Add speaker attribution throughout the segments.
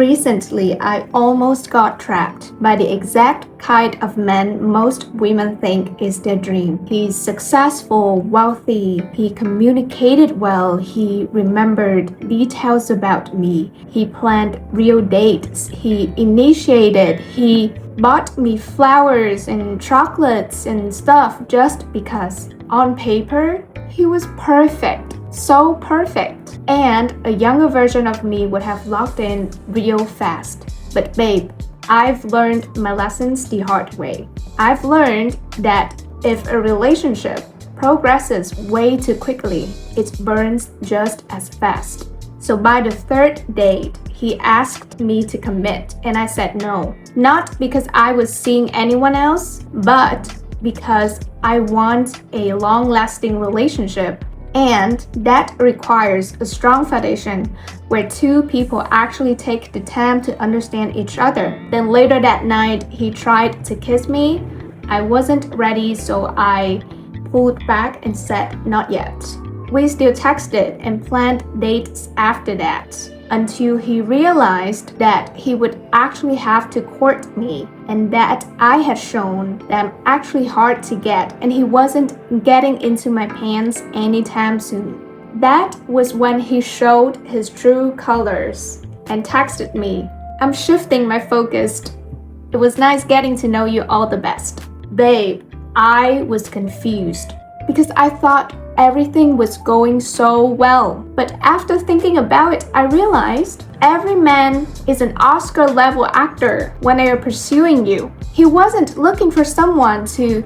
Speaker 1: Recently, I almost got trapped by the exact kind of man most women think is their dream. He's successful, wealthy, he communicated well, he remembered details about me, he planned real dates, he initiated, he bought me flowers and chocolates and stuff just because on paper, he was perfect. So perfect. And a younger version of me would have locked in real fast. But babe, I've learned my lessons the hard way. I've learned that if a relationship progresses way too quickly, it burns just as fast. So by the third date, he asked me to commit and I said no. Not because I was seeing anyone else, but because I want a long-lasting relationship. And that requires a strong foundation where two people actually take the time to understand each other. Then later that night, he tried to kiss me. I wasn't ready, so I pulled back and said not yet. We still texted and planned dates after that until he realized that he would actually have to court me and that I had shown that I'm actually hard to get and he wasn't getting into my pants anytime soon. That was when he showed his true colors and texted me, "I'm shifting my focus. It was nice getting to know you, all the best." Babe, I was confused because I thought everything was going so well. But after thinking about it, I realized every man is an Oscar-level actor when they are pursuing you. He wasn't looking for someone to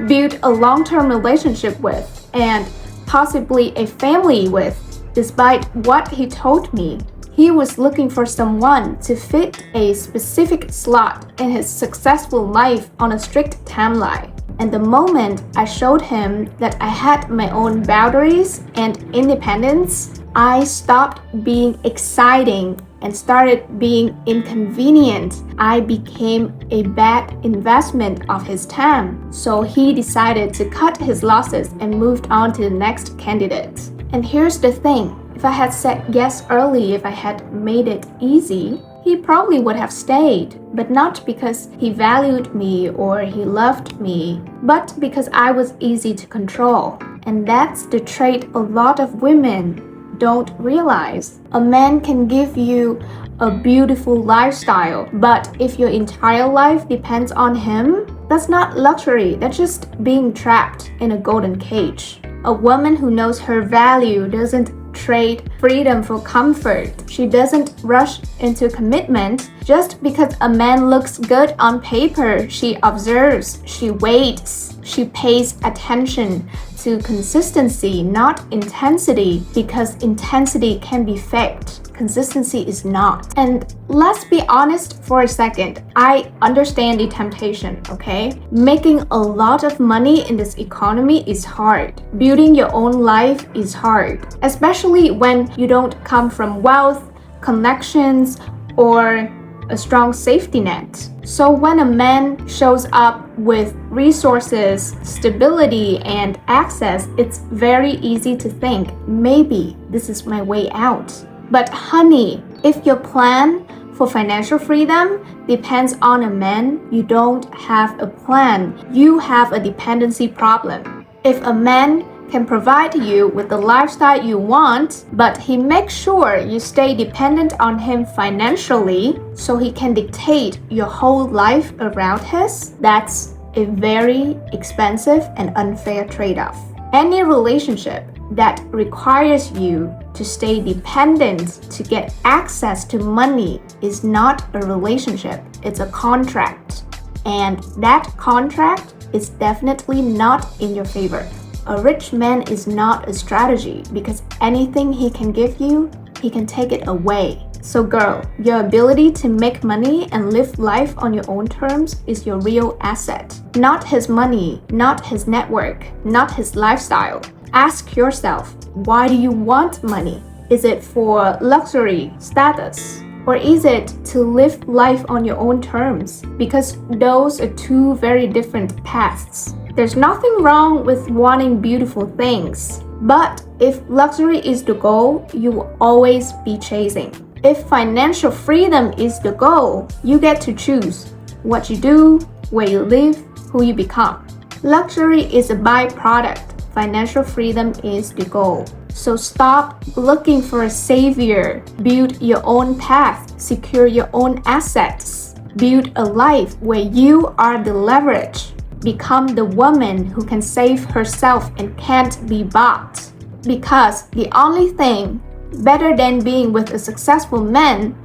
Speaker 1: build a long-term relationship with and possibly a family with, despite what he told me. He was looking for someone to fit a specific slot in his successful life on a strict timeline. And the moment I showed him that I had my own boundaries and independence, I stopped being exciting and started being inconvenient. I became a bad investment of his time. So he decided to cut his losses and moved on to the next candidate. And here's the thing. If I had said yes early, if I had made it easy, he probably would have stayed, but not because he valued me or he loved me, but because I was easy to control. And that's the trait a lot of women don't realize. A man can give you a beautiful lifestyle, but if your entire life depends on him, that's not luxury, that's just being trapped in a golden cage. A woman who knows her value doesn't trade freedom for comfort. She doesn't rush into commitment just because a man looks good on paper. She observes, she waits, she pays attention to consistency, not intensity, because intensity can be faked. Consistency is not. And let's be honest for a second. I understand the temptation, okay? Making a lot of money in this economy is hard. Building your own life is hard, especially when you don't come from wealth, connections, or a strong safety net. So when a man shows up with resources, stability, and access, it's very easy to think, maybe this is my way out. But honey, if your plan for financial freedom depends on a man, you don't have a plan. You have a dependency problem. If a man can provide you with the lifestyle you want, but he makes sure you stay dependent on him financially so he can dictate your whole life around his, that's a very expensive and unfair trade-off. Any relationship that requires you to stay dependent to get access to money is not a relationship, it's a contract. And that contract is definitely not in your favor. A rich man is not a strategy because anything he can give you, he can take it away. So girl, your ability to make money and live life on your own terms is your real asset. Not his money, not his network, not his lifestyle. Ask yourself, why do you want money? Is it for luxury, status? Or is it to live life on your own terms? Because those are two very different paths. There's nothing wrong with wanting beautiful things, but if luxury is the goal, you will always be chasing. If financial freedom is the goal, you get to choose what you do, where you live, who you become. Luxury is a byproduct. Financial freedom is the goal. So stop looking for a savior. Build your own path. Secure your own assets. Build a life where you are the leverage. Become the woman who can save herself and can't be bought. Because the only thing better than being with a successful man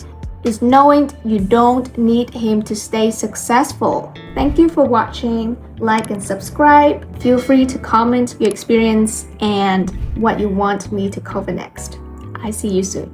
Speaker 1: is knowing you don't need him to stay successful. Thank you for watching. Like and subscribe. Feel free to comment your experience and what you want me to cover next. I see you soon.